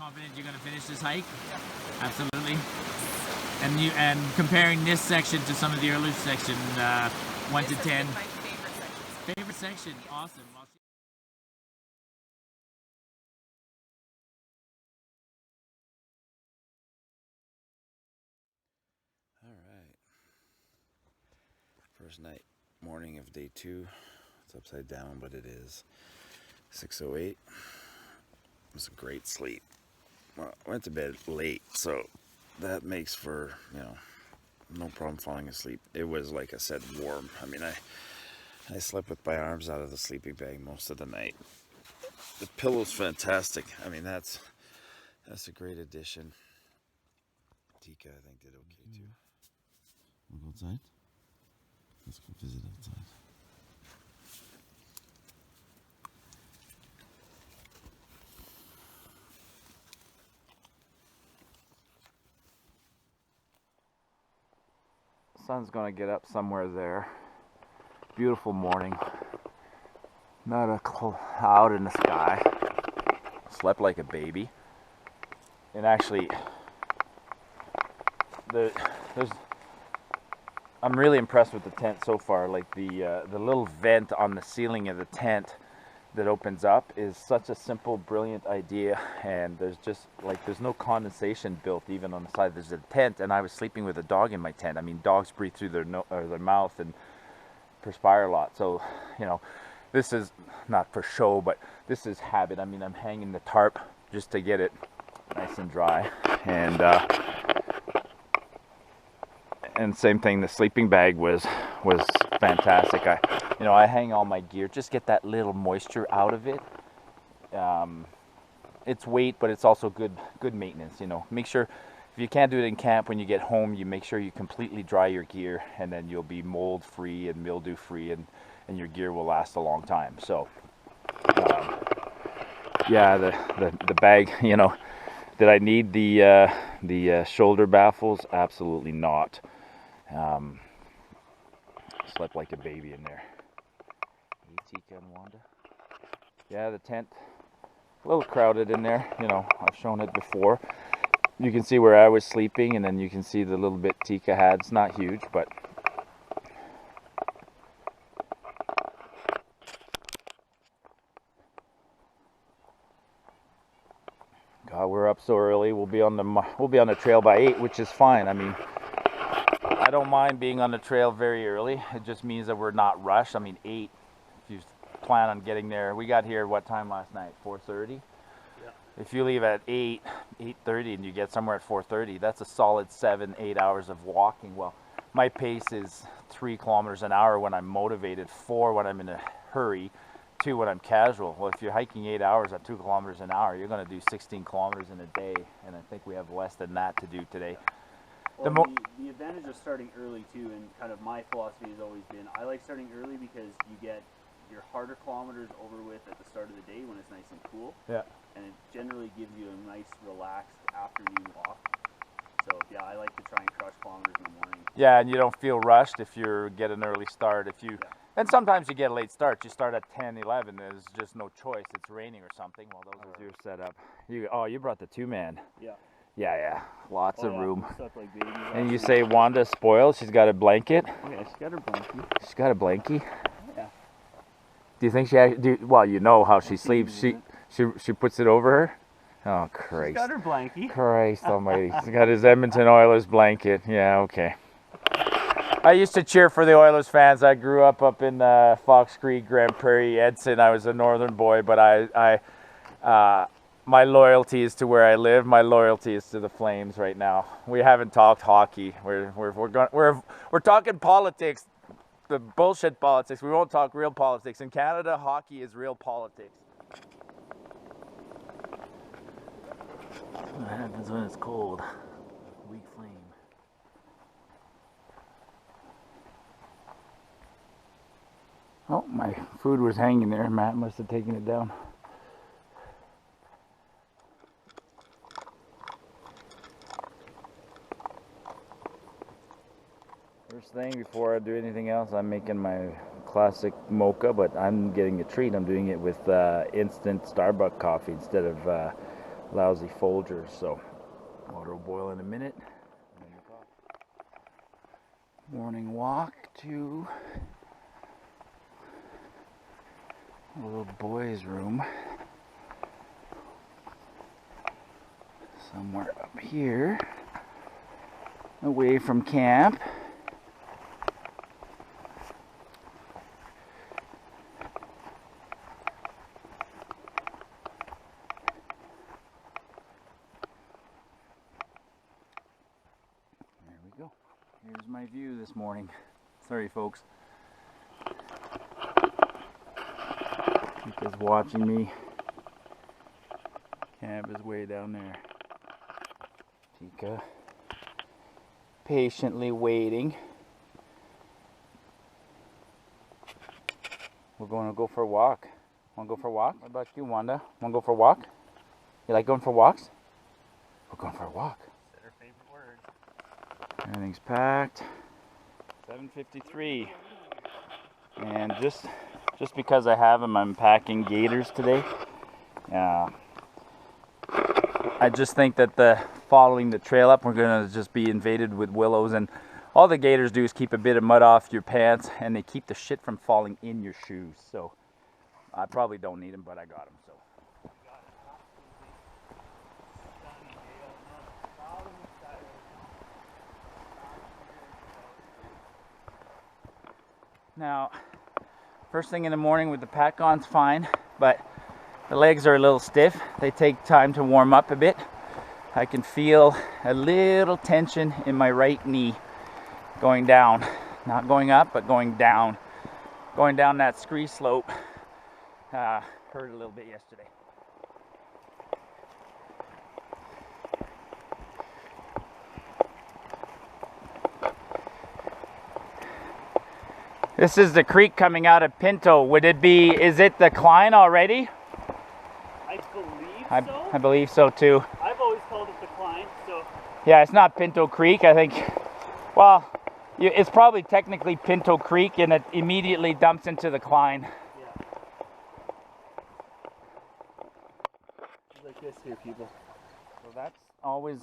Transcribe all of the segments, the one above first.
confident you're going to finish this hike? Yeah. Absolutely. And comparing this section to some of the earlier section, 1 to 10. My favorite section. Favorite section, awesome. All right. First night, morning of day 2. It's upside down, but it is 6:08. It was a great sleep. Well, I went to bed late, so that makes for, no problem falling asleep. It was, like I said, warm. I mean, I slept with my arms out of the sleeping bag most of the night. The pillow's fantastic. I mean, that's a great addition. Tika, I think, did okay too. Wanna go outside? Let's go visit outside. Sun's gonna get up somewhere there. Beautiful morning. Not a cloud in the sky. Slept like a baby. And actually, I'm really impressed with the tent so far. Like the little vent on the ceiling of the tent that opens up is such a simple, brilliant idea, and there's no condensation built even on the side. There's a tent, and I was sleeping with a dog in my tent. I mean, dogs breathe through their mouth and perspire a lot, so this is not for show, but this is habit. I mean, I'm hanging the tarp just to get it nice and dry, and same thing, the sleeping bag was fantastic. I hang all my gear, just get that little moisture out of it. It's weight, but it's also good maintenance. Make sure, if you can't do it in camp, when you get home, you make sure you completely dry your gear, and then you'll be mold free and mildew free, and your gear will last a long time. So yeah, the bag, did I need the shoulder baffles? Absolutely not. Slept like a baby in there. Tika and Wanda. Yeah, the tent, a little crowded in there. I've shown it before. You can see where I was sleeping, and then you can see the little bit Tika had. It's not huge, but God, we're up so early. We'll be on the trail by 8, which is fine. I mean, I don't mind being on the trail very early. It just means that we're not rushed. I mean, 8, if you plan on getting there. We got here what time last night? 4:30? Yeah. If you leave at 8:30 and you get somewhere at 4:30, that's a solid 7-8 hours of walking. Well, my pace is 3 kilometers an hour when I'm motivated, 4 when I'm in a hurry, 2 when I'm casual. Well, if you're hiking 8 hours at 2 kilometers an hour, you're going to do 16 kilometers in a day, and I think we have less than that to do today. Well, the advantage of starting early too, and kind of my philosophy has always been, I like starting early because you get your harder kilometers over with at the start of the day when it's nice and cool. Yeah. And it generally gives you a nice, relaxed afternoon walk. So yeah, I like to try and crush kilometers in the morning. Yeah, and you don't feel rushed if you get an early start. And sometimes you get a late start. You start at 10, 11. There's just no choice. It's raining or something. Well, those are your setup. You brought the 2-man. Yeah. Yeah. Lots of room. Like and you say Wanda's spoiled. She's got a blanket. Oh yeah, she's got her blankie. She's got a blankie. Yeah. Do you think well, you know how she sleeps. She puts it over her. Oh Christ. She's got her blankie. Christ Almighty. She's got his Edmonton Oilers blanket. Yeah. Okay. I used to cheer for the Oilers fans. I grew up in Fox Creek, Grand Prairie, Edson. I was a northern boy, but my loyalty is to where I live. My loyalty is to the Flames right now. We haven't talked hockey. We're talking politics, the bullshit politics. We won't talk real politics. In Canada, hockey is real politics. What happens when it's cold? Weak flame. Oh, my food was hanging there. Matt must have taken it down. First thing before I do anything else, I'm making my classic mocha, but I'm getting a treat. I'm doing it with instant Starbucks coffee instead of lousy Folgers. So water will boil in a minute. Morning walk to a little boys' room somewhere up here, away from camp. There we go. Here's my view this morning. Sorry, folks. Chica's watching me. Camp is way down there. Chica patiently waiting. We're going to go for a walk. Want to go for a walk? What about you, Wanda? Want to go for a walk? You like going for walks? We're going for a walk. Said her favorite words. Everything's packed. 7:53. And just because I have them, I'm packing gators today. I just think that following the trail up, we're gonna just be invaded with willows, and all the gators do is keep a bit of mud off your pants, and they keep the shit from falling in your shoes. So I probably don't need them, but I got them. So. Now, first thing in the morning with the pack on's fine, but the legs are a little stiff. They take time to warm up a bit. I can feel a little tension in my right knee going down. Not going up, but going down. Going down that scree slope. Hurt a little bit yesterday. This is the creek coming out of Pinto. Is it the Klein already? I believe so. I believe so too. I've always called it the Klein, so. Yeah, it's not Pinto Creek, I think. Well, it's probably technically Pinto Creek, and it immediately dumps into the Klein. Yeah. It's like this here, people. So that's always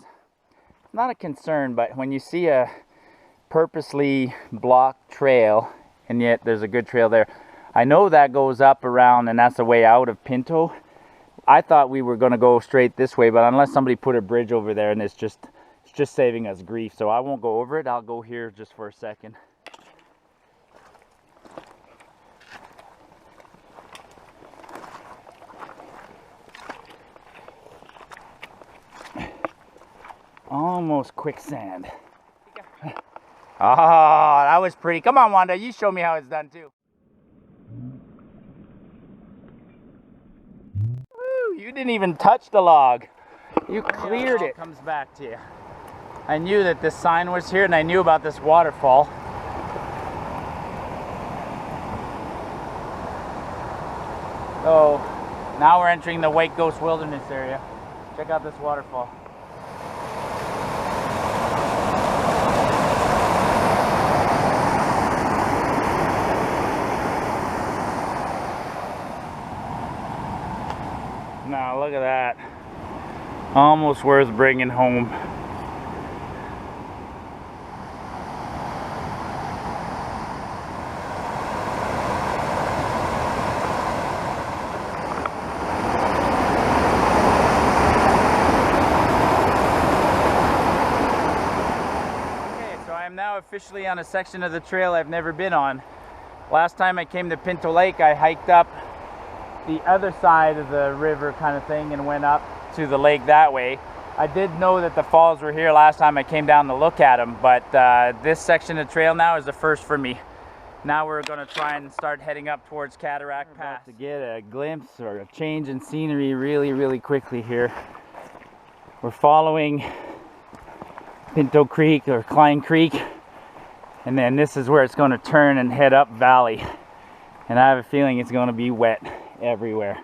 not a concern, but when you see a purposely blocked trail, and yet there's a good trail there. I know that goes up around, and that's the way out of Pinto. I thought we were going to go straight this way, but unless somebody put a bridge over there, and it's just saving us grief. So I won't go over it. I'll go here just for a second. Almost quicksand. Oh, that was pretty. Come on, Wanda, you show me how it's done too. Woo, you didn't even touch the log. You cleared it. Comes back to you. I knew that this sign was here, and I knew about this waterfall. So now we're entering the White Ghost Wilderness area. Check out this waterfall. Now look at that. Almost worth bringing home. Okay, so I am now officially on a section of the trail I've never been on. Last time I came to Pinto Lake, I hiked up the other side of the river kind of thing and went up to the lake that way. I did know that the falls were here last time I came down to look at them, but this section of trail now is the first for me. Now we're going to try and start heading up towards Cataract Pass. To get a glimpse or a change in scenery really quickly here. We're following Pinto Creek or Klein Creek, and then this is where it's going to turn and head up valley. And I have a feeling it's going to be wet everywhere.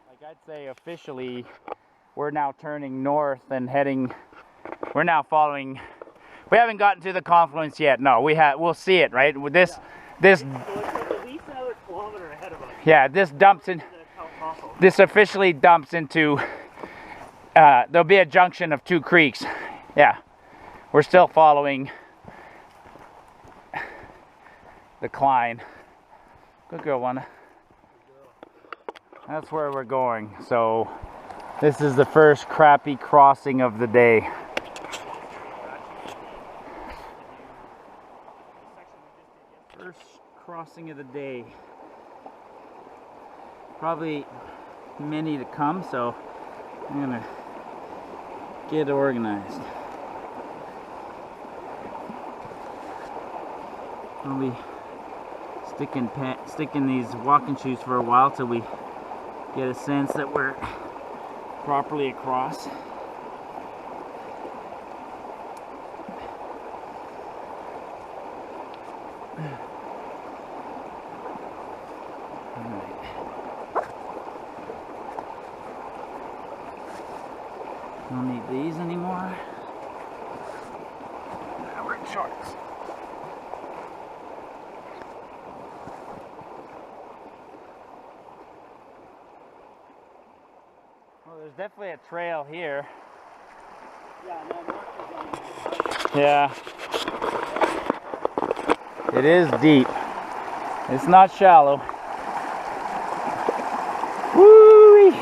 Like I'd say officially, we're now turning north and heading, we're now following, we haven't gotten to the confluence yet. No, we'll see it, right? With this, So it's like at least another kilometer ahead of us. yeah, this dumps in, this officially dumps into, there'll be a junction of two creeks. Yeah, we're still following the Cline. Good girl, Wanda. That's where we're going. So this is the first crappie crossing of the day. First crossing of the day. Probably many to come, so I'm gonna get organized. I'll be sticking these walking shoes for a while till we get a sense that we're properly across. Don't need these anymore. Now we're in shorts. Well, there's definitely a trail here. Yeah. It is deep. It's not shallow. Woo-wee.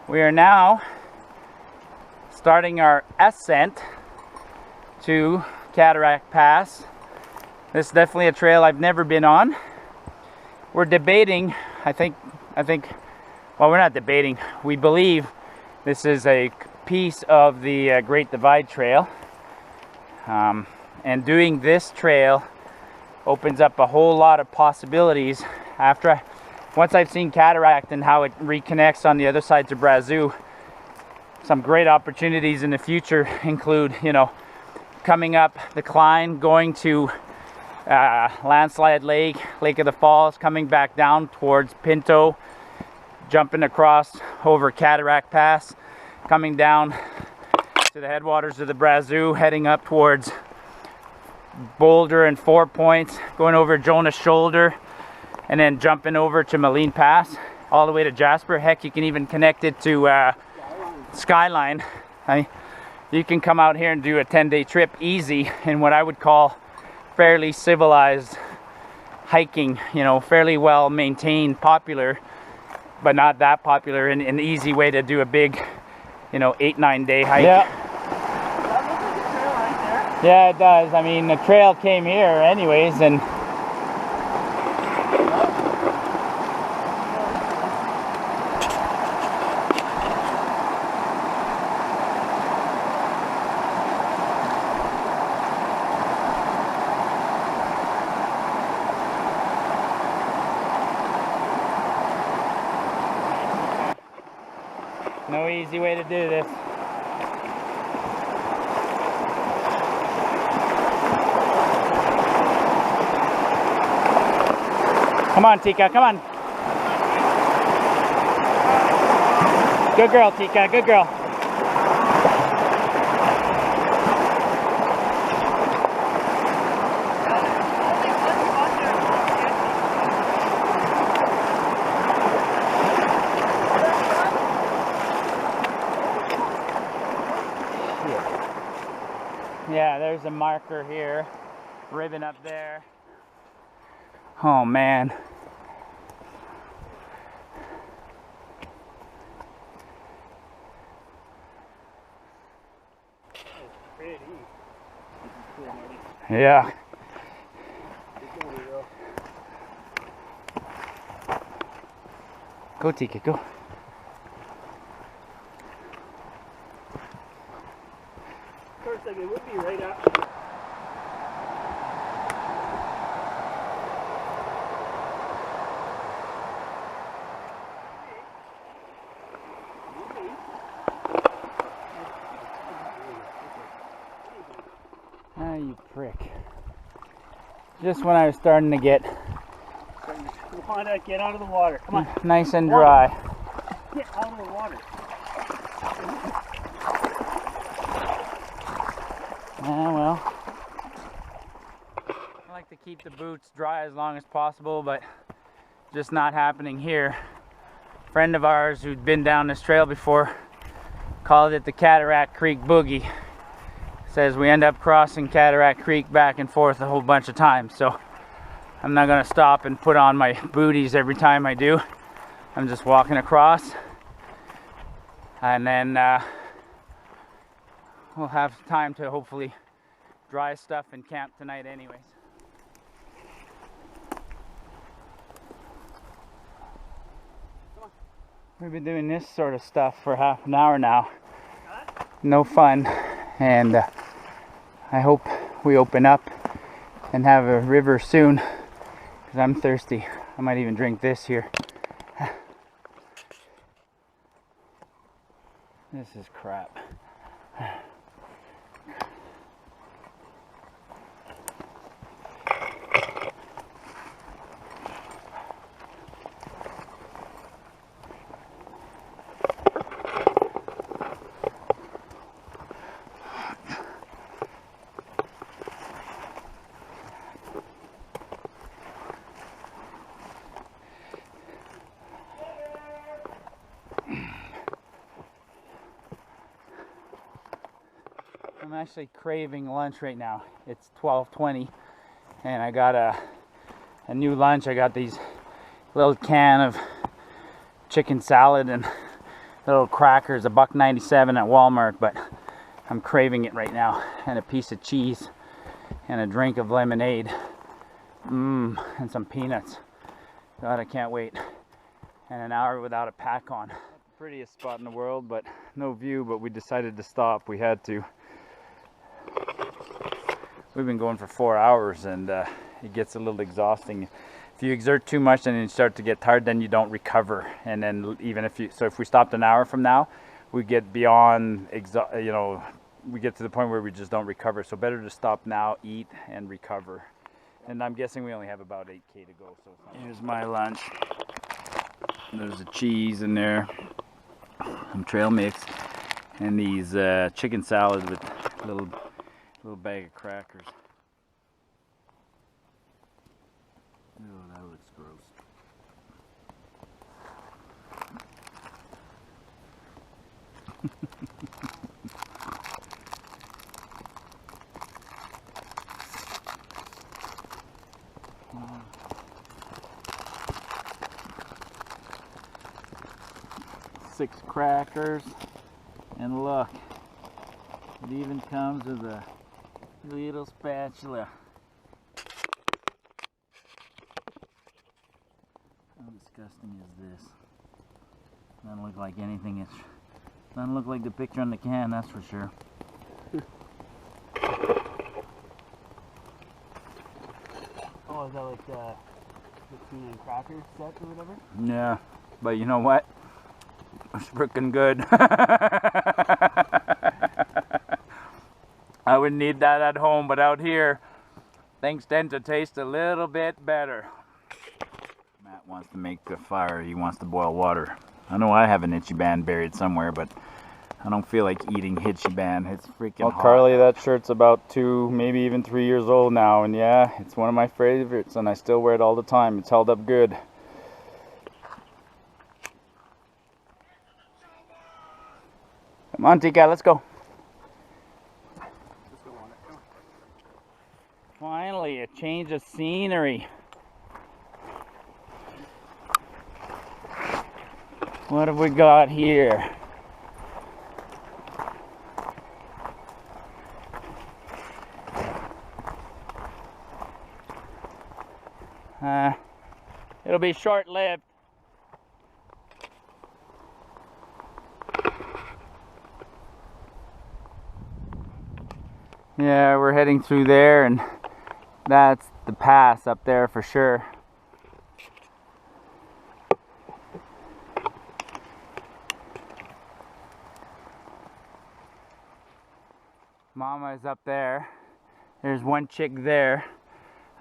We are now starting our ascent to Cataract Pass. This is definitely a trail I've never been on. We're debating, I think, well, we're not debating. We believe this is a piece of the Great Divide Trail. And doing this trail opens up a whole lot of possibilities once I've seen Cataract and how it reconnects on the other side to Brazos. Some great opportunities in the future include, you know, coming up the Cline, going to Landslide Lake, Lake of the Falls, coming back down towards Pinto, jumping across over Cataract Pass, coming down to the headwaters of the Brazos, heading up towards Boulder and 4 Points, going over Jonas Shoulder, and then jumping over to Moline Pass, all the way to Jasper. Heck, you can even connect it to Skyline. You can come out here and do a 10-day trip easy in what I would call fairly civilized hiking, you know, fairly well maintained, popular, but not that popular, and an easy way to do a big, you know, 8-9 day hike. Yeah. That looks like a trail right there. Yeah, it does. I mean, the trail came here anyways, and no easy way to do this. Come on, Tika, come on. Good girl, Tika, good girl. Yeah, there's a marker here, ribbon up there. Oh man. Yeah. Go, Tika, go. Of course, like it would be right after. Ah, you prick. Just when I was starting to get Wanda, get out of the water. Come on. nice and dry. Get out of the water. Yeah, well. I like to keep the boots dry as long as possible, but just not happening here. A friend of ours who'd been down this trail before called it the Cataract Creek Boogie. Says we end up crossing Cataract Creek back and forth a whole bunch of times, so I'm not gonna stop and put on my booties every time I do. I'm just walking across, and then we'll have time to hopefully dry stuff and camp tonight anyways. We've been doing this sort of stuff for half an hour now. No fun, and I hope we open up and have a river soon, because I'm thirsty. I might even drink this here. This is crap. I'm actually craving lunch right now. It's 12:20 and I got a new lunch. I got these little can of chicken salad and little crackers, $1.97 at Walmart, but I'm craving it right now, and a piece of cheese and a drink of lemonade, and some peanuts. God, I can't wait. And an hour without a pack on. Not the prettiest spot in the world, but no view, but we decided to stop. We had to. We've been going for 4 hours, and it gets a little exhausting. If you exert too much and you start to get tired, then you don't recover. And then even if we stopped an hour from now, we get beyond, we get to the point where we just don't recover. So better to stop now, eat, and recover. And I'm guessing we only have about 8K to go. So here's my lunch. There's a cheese in there, some trail mix, and these chicken salad with little bag of crackers. Oh, that looks gross. Six crackers, and look, it even comes with a little spatula. How disgusting is this? Doesn't look like anything. It doesn't look like the picture on the can, that's for sure. Oh, is that like the tuna and cracker set or whatever? Yeah, but you know what? It's freaking good. I would need that at home, but out here, things tend to taste a little bit better. Matt wants to make a fire. He wants to boil water. I know I have an itchy band buried somewhere, but I don't feel like eating itchy band. It's freaking hot. Carly, that shirt's about 2, maybe even 3 years old now, and yeah, it's one of my favorites, and I still wear it all the time. It's held up good. Come on, Tika, let's go. Finally, a change of scenery. What have we got here? It'll be short-lived. Yeah, we're heading through there, and that's the pass up there for sure. Mama is up there. There's one chick there.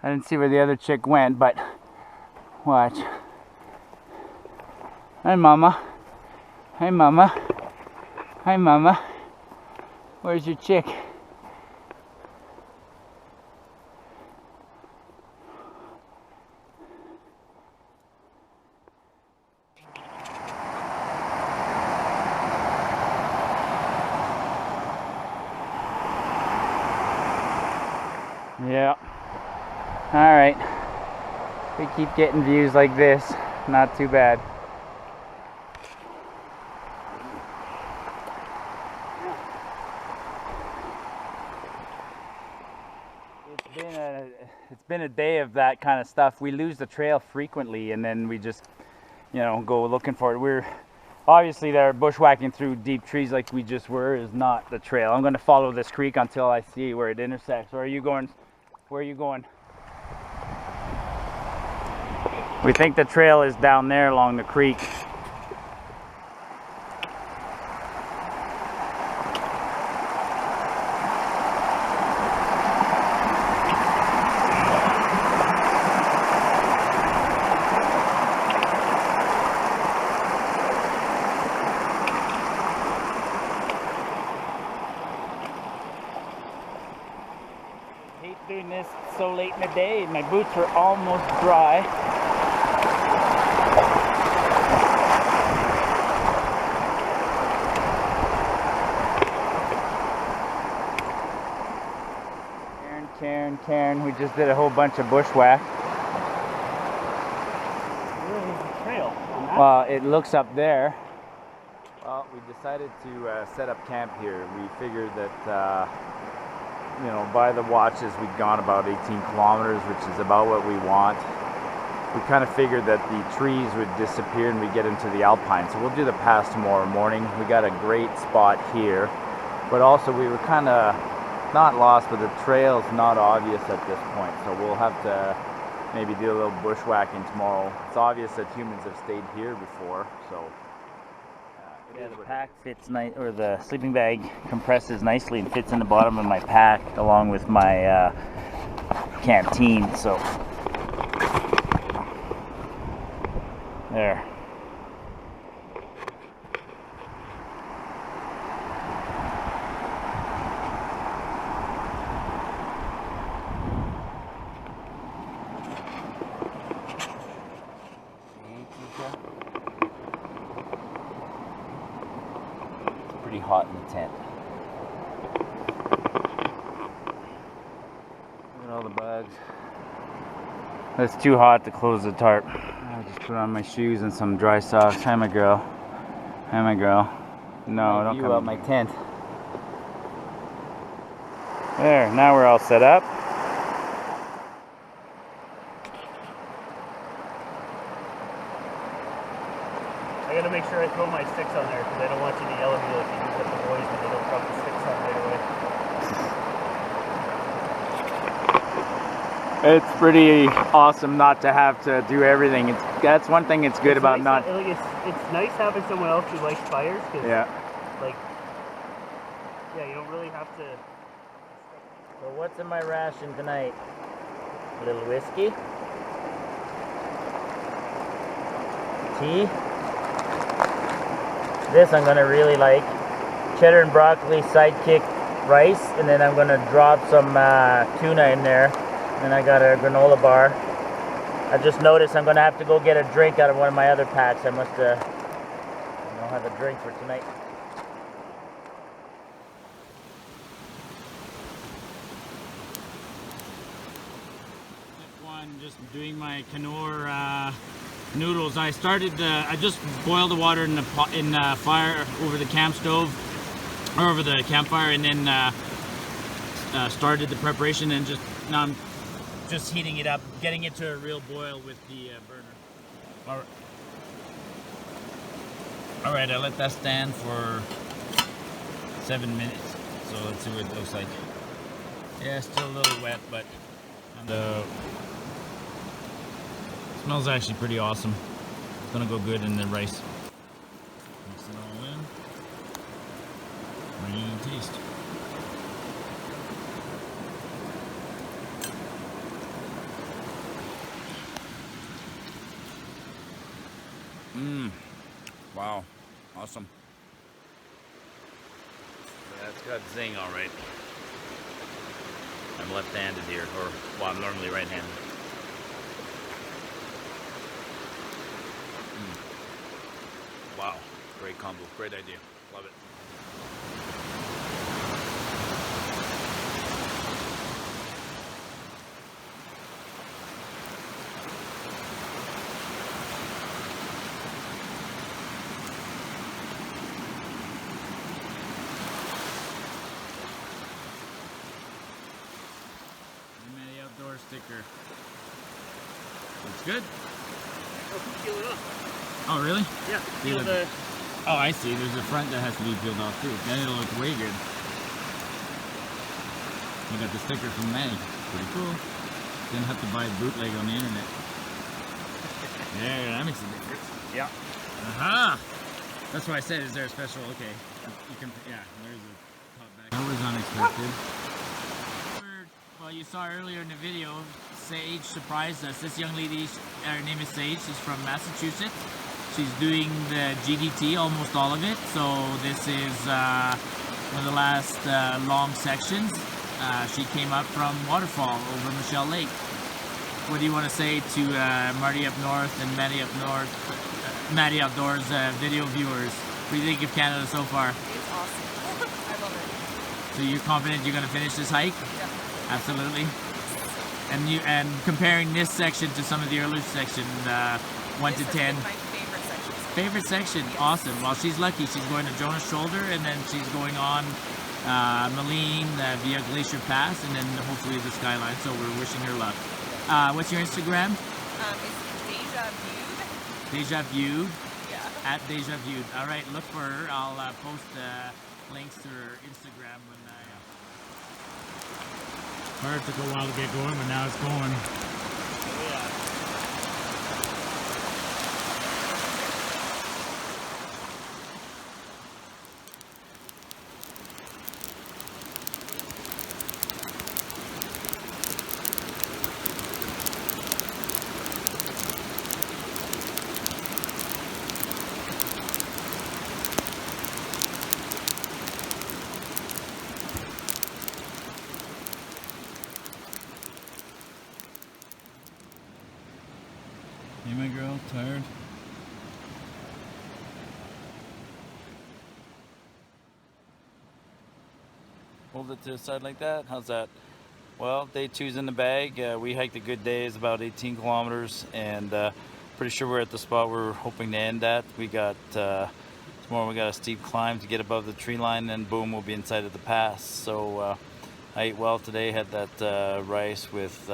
I didn't see where the other chick went, but watch. Hi, Mama. Hi, Mama. Hi, Mama. Where's your chick? Yeah. All right. We keep getting views like this. Not too bad. It's been a day of that kind of stuff. We lose the trail frequently, and then we just, you know, go looking for it. We're obviously there bushwhacking through deep trees like we just were is not the trail. I'm going to follow this creek until I see where it intersects. Where are you going? Where are you going? We think the trail is down there along the creek. Doing this so late in the day. My boots are almost dry. Karen, we just did a whole bunch of bushwhack. Where is the trail? Well, it looks up there. Well, we decided to set up camp here. We figured that you know, by the watches we'd gone about 18 kilometers, which is about what we want. We kind of figured that the trees would disappear and we'd get into the alpine. So we'll do the pass tomorrow morning. We got a great spot here, but also we were kind of not lost, but the trail's not obvious at this point. So we'll have to maybe do a little bushwhacking tomorrow. It's obvious that humans have stayed here before, so. Yeah, the pack fits nice, or the sleeping bag compresses nicely and fits in the bottom of my pack along with my canteen. So there. Hot in the tent. Look at all the bugs. It's too hot to close the tarp. I just put on my shoes and some dry socks. Hi, my girl. Hi, my girl. No, don't come out my tent. There, now we're all set up. I gotta make sure I throw my sticks on there because I don't want you to yell at me like you do with the boys when they don't drop the sticks on right away. It's pretty awesome not to have to do everything. That's one thing it's good about nice, not. like it's nice having someone else who likes fires because like you don't really have to. So what's in my ration tonight? A little whiskey, tea. This I'm gonna really like. Cheddar and broccoli sidekick rice, and then I'm gonna drop some tuna in there. And I got a granola bar. I just noticed I'm gonna have to go get a drink out of one of my other packs. I must don't have a drink for tonight. Step one, just doing my Knorr noodles. I just boiled the water in the fire over the camp stove, or over the campfire, and then started the preparation, and now I'm just heating it up, getting it to a real boil with the burner. All right, I let that stand for 7 minutes. So let's see what it looks like. Yeah, still a little wet, but the smells actually pretty awesome. It's gonna go good in the rice. Mix it all in. Ready to taste. Wow, awesome. That's got zing, all right. I'm left-handed here, or well, I'm normally right-handed. Wow, great combo, great idea, love it. Outdoor sticker. Looks good. Oh, peel it off. Oh, really? Yeah, peel the... Oh, I see. There's a front that has to be peeled off too. Then it'll look way good. You got the sticker from Manny. Pretty cool. Didn't have to buy a bootleg on the internet. Yeah, that makes a difference. Yeah. Aha! That's why I said, is there a special? Okay. You can, yeah, there's a top back. That was unexpected. Well, you saw earlier in the video, Sage surprised us. This young lady, her name is Sage. She's from Massachusetts. She's doing the GDT, almost all of it. So this is one of the last long sections. She came up from Waterfall over Michelle Lake. What do you want to say to Martyupnorth and Matty Outdoors video viewers? What do you think of Canada so far? It's awesome. I love it. So you're confident you're going to finish this hike? Yeah. Absolutely. And comparing this section to some of the earlier sections, 1 to 10. My favorite section. Favorite section, yes. Awesome. Well, she's lucky. She's going to Jonah's Shoulder, and then she's going on Moline via Glacier Pass, and then hopefully the Skyline. So we're wishing her luck. What's your Instagram? It's Deja Viewed. Deja Viewed. Yeah. At Deja Viewed. All right, look for her. I'll post links to her Instagram when Fire took a while to get going, but now it's going. Yeah. Hey, my girl, tired? Hold it to the side like that. How's that? Well, day 2's in the bag. We hiked a good day. It's about 18 kilometers, and pretty sure we're at the spot we're hoping to end at. We got tomorrow. We got a steep climb to get above the tree line, and boom, we'll be inside of the pass. So I ate well today. Had that rice with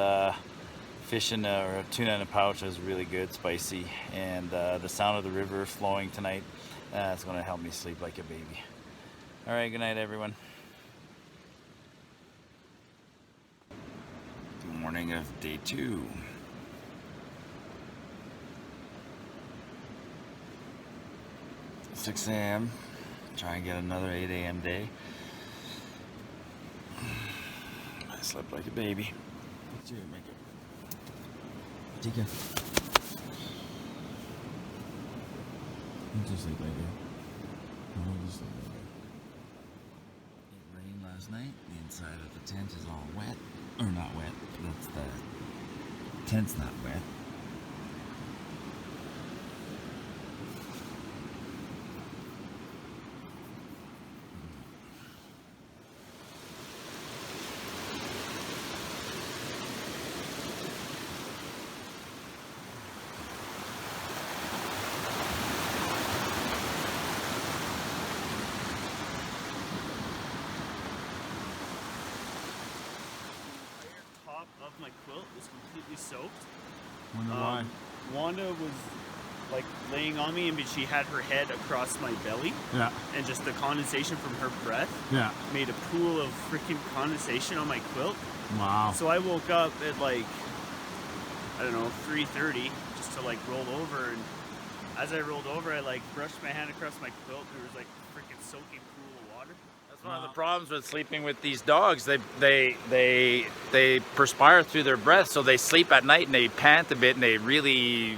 fish in or tuna in a pouch. It was really good, spicy, and the sound of the river flowing tonight is going to help me sleep like a baby. All right, good night, everyone. Good morning of day 2. It's 6 a.m. Try and get another 8 a.m. day. I slept like a baby. Let's do it, make it. Take care. Just sleep like that. Just sleep like that. It rained last night. The inside of the tent is all wet. Or not wet. That's the tent's not wet. Of my quilt was completely soaked. Wonder why. Wanda was like laying on me, and she had her head across my belly. Yeah. And just the condensation from her breath. Yeah. Made a pool of freaking condensation on my quilt. Wow. So I woke up at like, I don't know, 3:30 just to like roll over, and as I rolled over, I like brushed my hand across my quilt. There was like freaking soaking pool of water. That's one of the problems with sleeping with these dogs. They perspire through their breath, so they sleep at night and they pant a bit and they really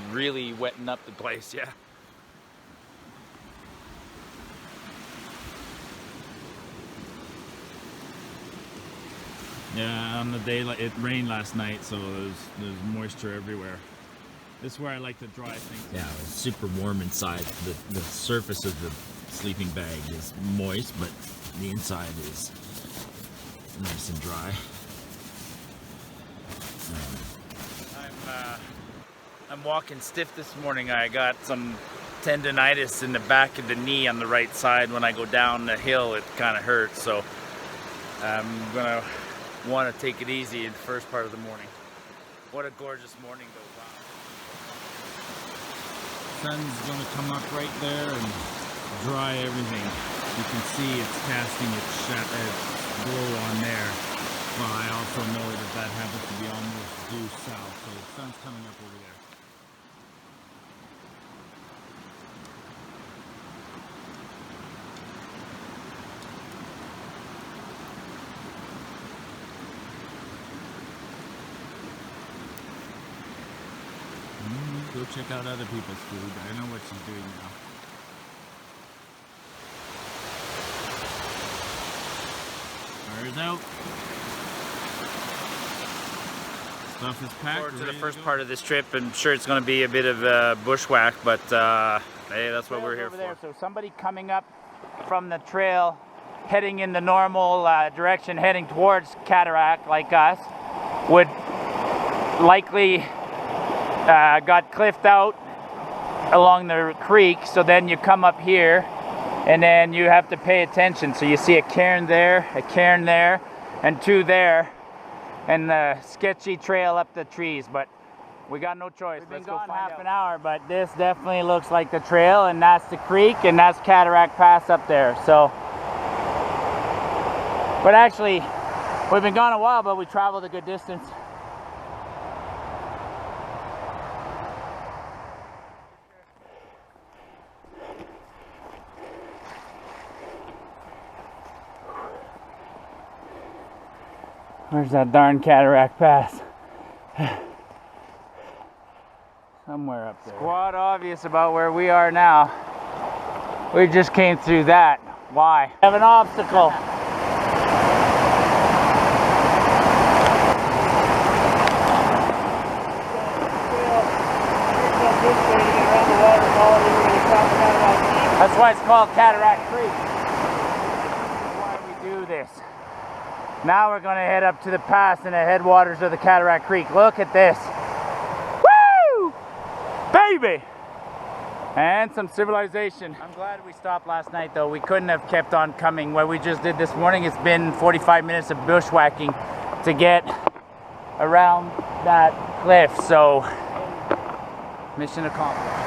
wetten up the place. Yeah. Yeah, on the day, it rained last night, so there's moisture everywhere. This is where I like to dry things. Yeah, it's super warm inside. The surface of the sleeping bag is moist, but the inside is nice and dry. I'm walking stiff this morning. I got some tendonitis in the back of the knee on the right side. When I go down the hill, it kind of hurts. So I'm gonna want to take it easy in the first part of the morning. What a gorgeous morning though. Wow. Sun's gonna come up right there and dry everything. You can see it's casting its glow on there. Well, I also know that happens to be almost due south, so the sun's coming up over there. Go check out other people's food. I know what she's doing now. Fire's out. Stuff is packed. Forward to the first part of this trip. I'm sure it's going to be a bit of bushwhack, but hey, that's what we're here for. There. So somebody coming up from the trail, heading in the normal direction, heading towards Cataract, like us, would likely got cliffed out along the creek. So then you come up here, and then you have to pay attention. So you see a cairn there, and two there, and the sketchy trail up the trees. But we got no choice. Let's go find out. Half an hour, but this definitely looks like the trail, and that's the creek, and that's Cataract Pass up there. So, but actually, we've been gone a while, but we traveled a good distance. Where's that darn Cataract Pass? Somewhere up there. Quite obvious about where we are now. We just came through that. Why? We have an obstacle. That's why it's called Cataract Creek. That's why we do this. Now we're going to head up to the pass in the headwaters of the Cataract Creek. Look at this. Woo! Baby! And some civilization. I'm glad we stopped last night though. We couldn't have kept on coming. What we just did this morning, it's been 45 minutes of bushwhacking to get around that cliff. So, mission accomplished.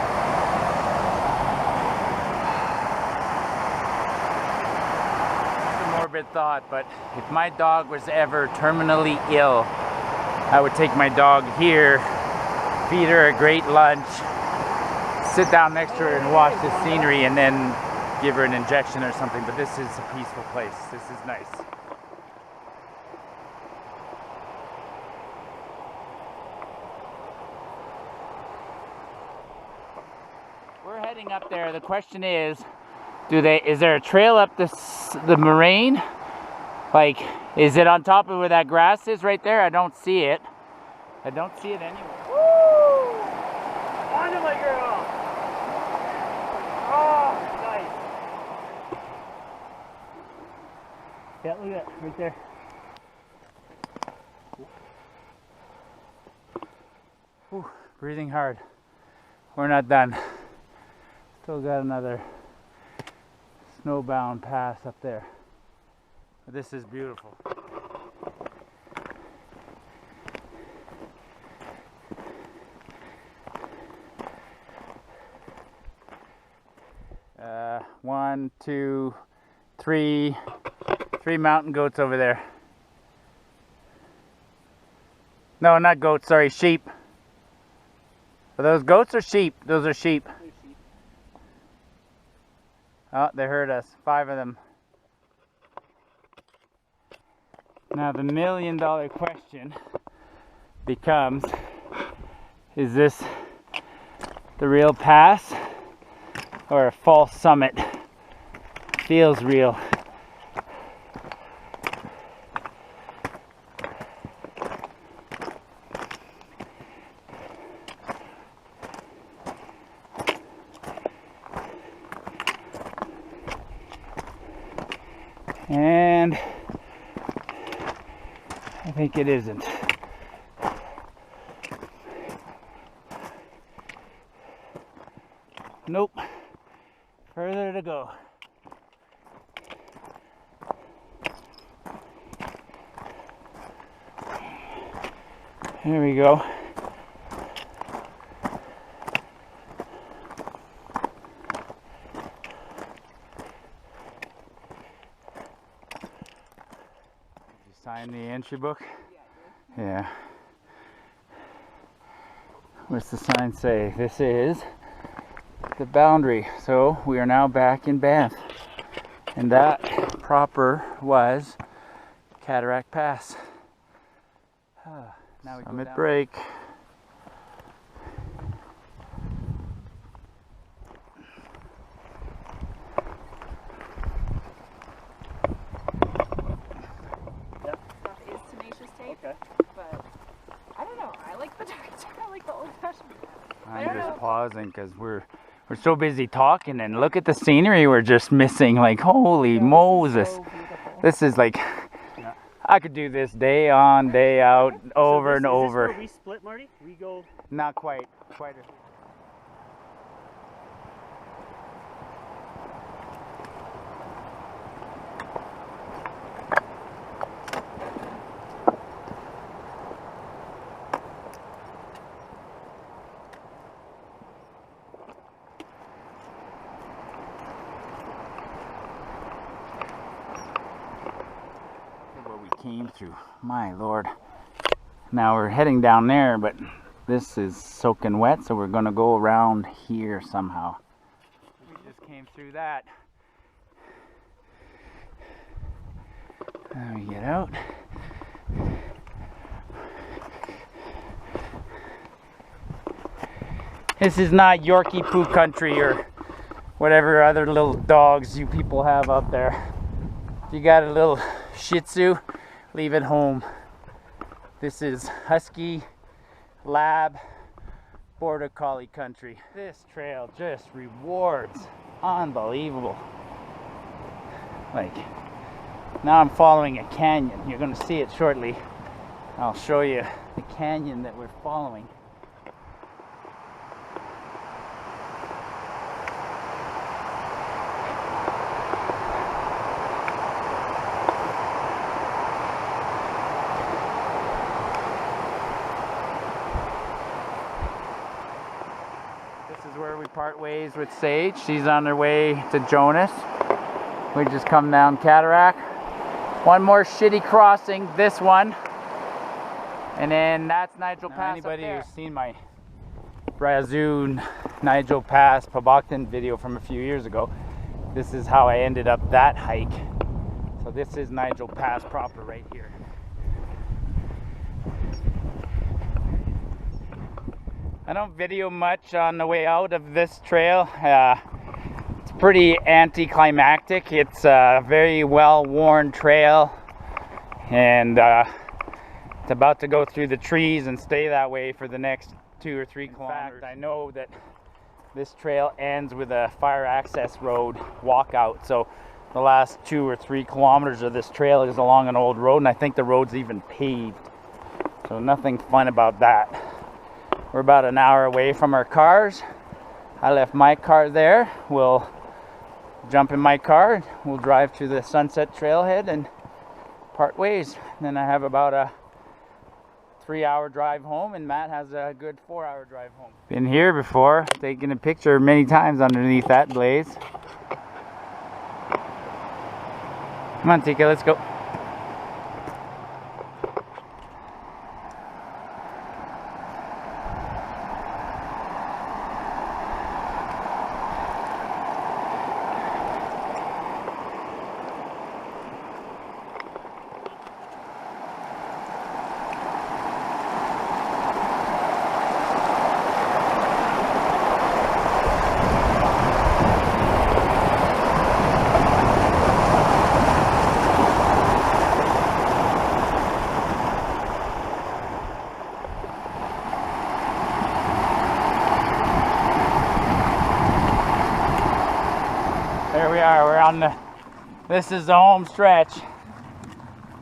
Thought, but if my dog was ever terminally ill, I would take my dog here, feed her a great lunch, sit down next to her and watch the scenery, and then give her an injection or something. But this is a peaceful place. This is nice. We're heading up there. The question is, is there a trail up the moraine? Like, is it on top of where that grass is right there? I don't see it. I don't see it anywhere. Woo! On to my girl! Oh, nice. Yeah, look at that, right there. Whew, breathing hard. We're not done. Still got another snowbound pass up there. This is beautiful. 1, 2, 3 mountain goats over there. No, not goats, sorry, sheep. Are those goats or sheep? Those are sheep. Oh, they heard us. 5 of them. Now the $1 million question becomes, is this the real pass or a false summit? Feels real. And I think it isn't. Nope. Further to go. There we go. Sign the entry book? Yeah. What's the sign say? This is the boundary. So we are now back in Banff. And that proper was Cataract Pass. Now we summit break. I'm just pausing because we're so busy talking, and look at the scenery we're just missing. Like, holy Moses. So This is like, I could do this day on, day out, over and over. Is this where we split, Marty? We go... Not quite. What we came through, my Lord. Now we're heading down there, but this is soaking wet, so we're gonna go around here somehow. We just came through that. Now we get out. This is not Yorkie poo country or whatever other little dogs you people have out there. If you got a little Shih Tzu, leave it home. This is Husky, Lab, Border Collie country. This trail just rewards. Unbelievable. Like, now I'm following a canyon. You're gonna see it shortly. I'll show you the canyon that we're following. Where we part ways with Sage. She's on her way to Jonas. We just come down Cataract. One more shitty crossing, this one. And then that's Nigel Pass. Anybody who's seen my Brazil Nigel Pass Pabocton video from a few years ago, this is how I ended up that hike. So this is Nigel Pass proper right here. I don't video much on the way out of this trail. It's pretty anticlimactic. It's a very well-worn trail, and it's about to go through the trees and stay that way for the next 2 or 3 kilometers. In fact, I know that this trail ends with a fire access road walkout, so the last 2 or 3 kilometers of this trail is along an old road, and I think the road's even paved, so nothing fun about that. We're about an hour away from our cars. I left my car there. We'll jump in my car. We'll drive to the Sunset Trailhead and part ways. Then I have about a 3-hour drive home, and Matt has a good 4-hour drive home. Been here before, taking a picture many times underneath that blaze. Come on, Tika, let's go. There we are, we're on the, this is the home stretch.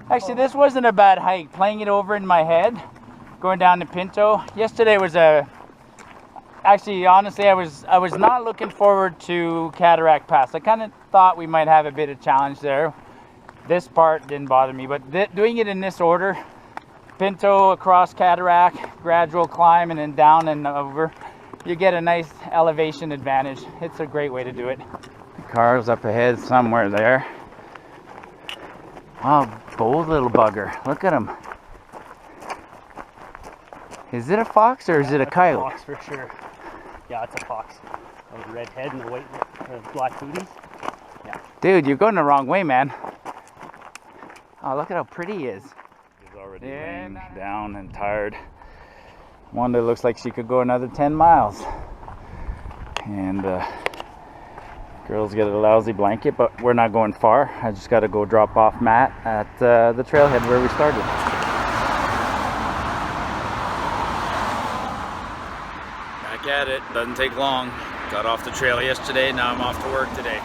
Actually, this wasn't a bad hike. Playing it over in my head, going down to Pinto. Yesterday was actually, honestly, I was not looking forward to Cataract Pass. I kind of thought we might have a bit of challenge there. This part didn't bother me, but doing it in this order, Pinto across Cataract, gradual climb, and then down and over, you get a nice elevation advantage. It's a great way to do it. Car's up ahead somewhere there. Wow, bold little bugger. Look at him. Is it a fox or is it a coyote? A fox for sure. Yeah, it's a fox. A red head and the white, black booties. Yeah. Dude, you're going the wrong way, man. Oh, look at how pretty he is. She's already laying down and tired. Wanda looks like she could go another 10 miles. And girls get a lousy blanket, but we're not going far. I just got to go drop off Matt at the trailhead where we started. Back at it. Doesn't take long. Got off the trail yesterday. Now I'm off to work today.